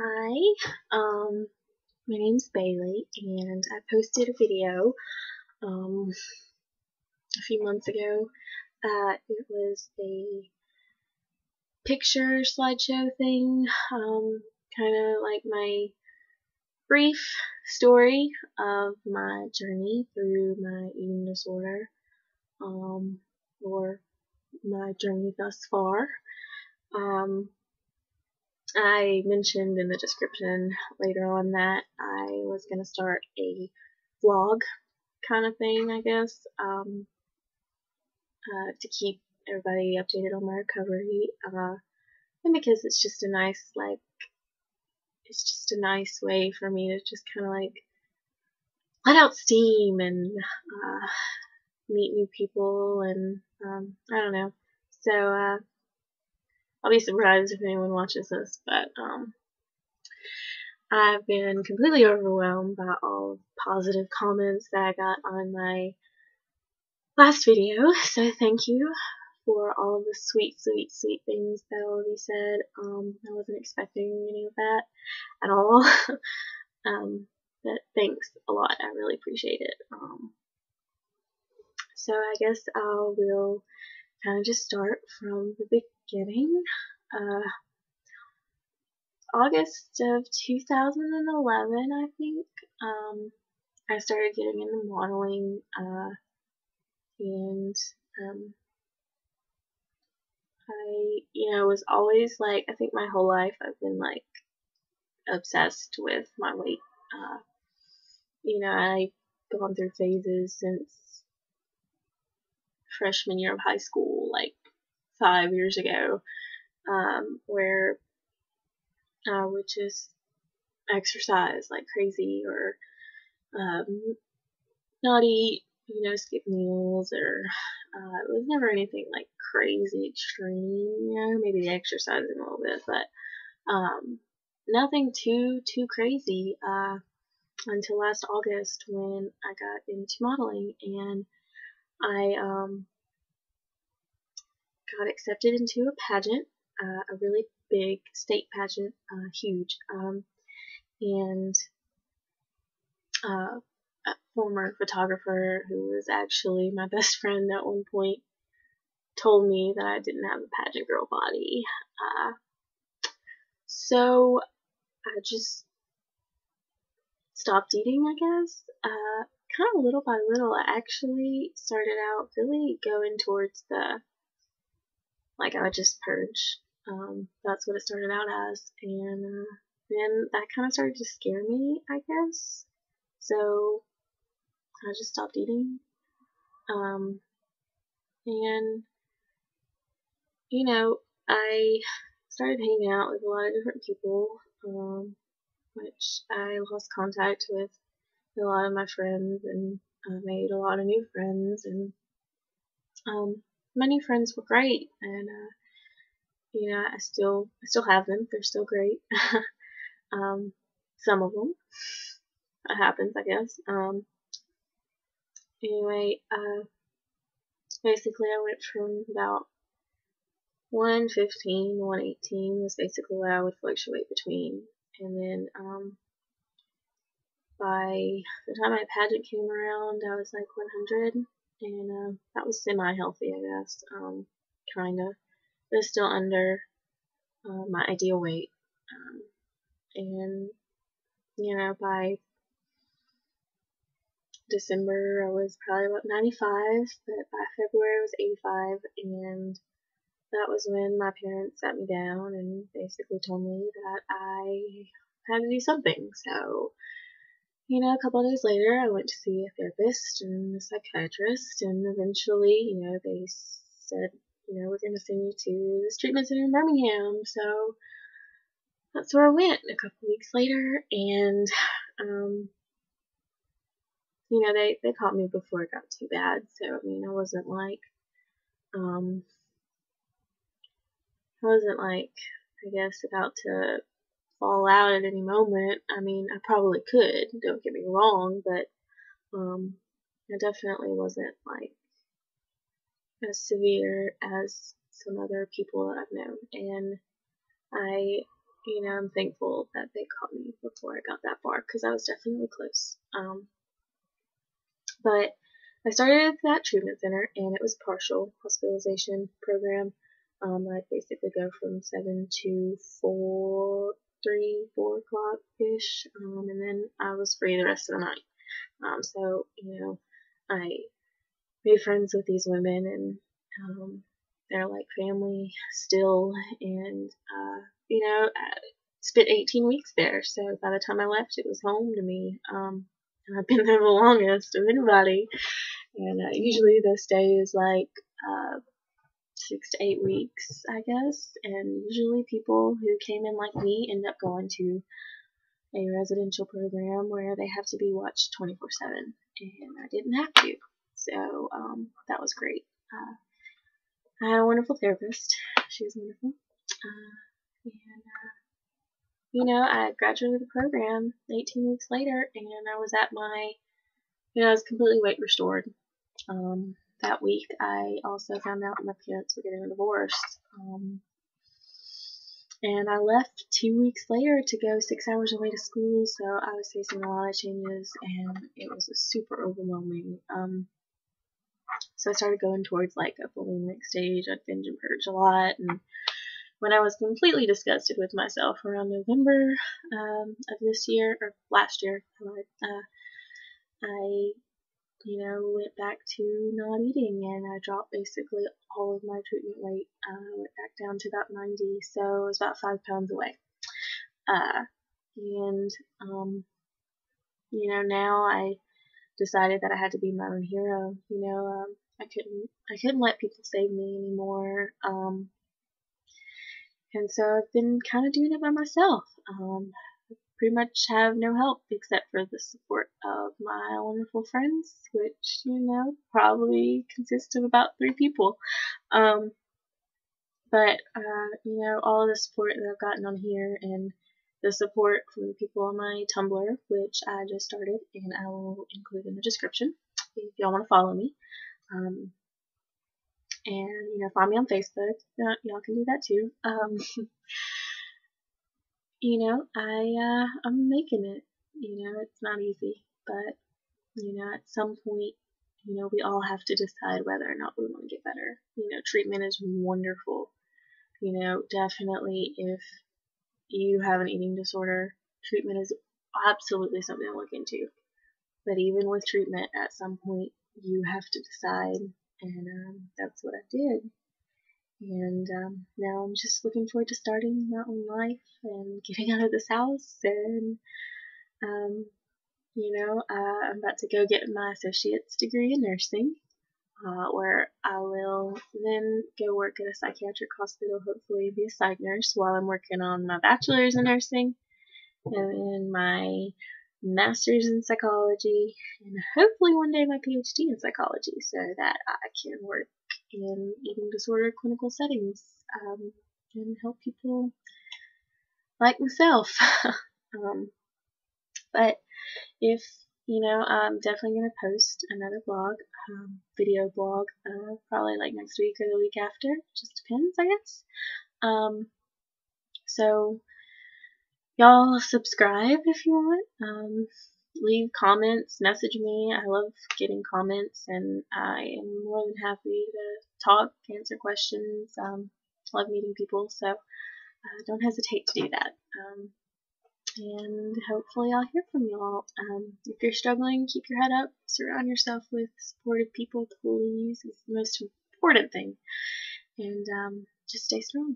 Hi, my name's Bailey, and I posted a video a few months ago. It was a picture slideshow thing, kind of like my brief story of my journey through my eating disorder, or my journey thus far. I mentioned in the description later on that I was going to start a vlog kind of thing, I guess, to keep everybody updated on my recovery, and because it's just a nice, way for me to just kind of let out steam and meet new people, and I don't know. So I'll be surprised if anyone watches this, but I've been completely overwhelmed by all the positive comments that I got on my last video, so thank you for all of the sweet things that all of you said. I wasn't expecting any of that at all, but thanks a lot. I really appreciate it. So I guess I will kind of just start from the beginning. August of 2011, I think, I started getting into modeling, and I, was always I think my whole life I've been obsessed with my weight. I've gone through phases since freshman year of high school, 5 years ago, where I would just exercise like crazy, or not eat, skip meals, or it was never anything crazy extreme, maybe exercising a little bit, but nothing too crazy, until last August when I got into modeling, and I got accepted into a pageant, a really big state pageant, huge, and a former photographer who was actually my best friend at one point told me that I didn't have a pageant girl body. So I just stopped eating, I guess. Kind of little by little. I actually started out really going towards I would just purge. That's what it started out as. And then that kind of started to scare me, I guess. So I just stopped eating. And, I started hanging out with a lot of different people, which I lost contact with a lot of my friends, and made a lot of new friends, and my new friends were great, and I still have them. They're still great. Some of them. That happens, I guess. Anyway, basically I went from about 115, 118 was basically what I would fluctuate between, and then by the time my pageant came around, I was 100, and that was semi-healthy, I guess, kinda, but still under my ideal weight, and by December I was probably about 95, but by February I was 85, and that was when my parents sat me down and basically told me that I had to do something. So, a couple of days later, I went to see a therapist and a psychiatrist, and eventually, they said, we're going to send you to this treatment center in Birmingham. So that's where I went a couple weeks later, and they caught me before it got too bad. So I wasn't I guess, about to fall out at any moment. I probably could, don't get me wrong, but I definitely wasn't as severe as some other people that I've known. And I I'm thankful that they caught me before I got that far, because I was definitely close. But I started that treatment center, and it was partial hospitalization program. I'd basically go from 7 to 4 o'clock ish, and then I was free the rest of the night. So I made friends with these women, and they're like family still, and I spent 18 weeks there. So by the time I left, it was home to me. And I've been there the longest of anybody, and usually the stay is like 6 to 8 weeks, I guess. And usually people who came in like me end up going to a residential program where they have to be watched 24/7, and I didn't have to. So that was great. I had a wonderful therapist. She was wonderful. I graduated the program 18 weeks later, and I was at I was completely weight restored. That week, I also found out my parents were getting a divorce. And I left 2 weeks later to go 6 hours away to school, so I was facing a lot of changes, and it was super overwhelming. So I started going towards like a bulimic stage. I'd binge and purge a lot, and when I was completely disgusted with myself around November of this year, or last year, I went back to not eating, and I dropped basically all of my treatment weight. I went back down to about 90, so it was about 5 pounds away. Now I decided that I had to be my own hero. I couldn't let people save me anymore. And so I've been kind of doing it by myself. Pretty much have no help except for the support of my wonderful friends, which, probably consist of about 3 people. But all of the support that I've gotten on here, and the support from the people on my Tumblr, which I just started, and I will include in the description if y'all want to follow me. And find me on Facebook. Y'all can do that too. I'm making it. It's not easy, but at some point, we all have to decide whether or not we want to get better. Treatment is wonderful. Definitely if you have an eating disorder, treatment is absolutely something to look into. But even with treatment, at some point, you have to decide, and that's what I did. And now I'm just looking forward to starting my own life and getting out of this house. And, I'm about to go get my associate's degree in nursing, where I will then go work at a psychiatric hospital, hopefully be a psych nurse, while I'm working on my bachelor's in nursing, and then my master's in psychology, and hopefully one day my PhD in psychology, so that I can work in eating disorder clinical settings, and help people like myself. But if I'm definitely going to post another blog, video blog, probably like next week or the week after. Just depends, I guess. So y'all subscribe if you want. Leave comments, message me. I love getting comments, and I am more than happy to talk, answer questions. Love meeting people, so don't hesitate to do that. And hopefully I'll hear from you all. If you're struggling, keep your head up. Surround yourself with supportive people, please. It's the most important thing. And just stay strong.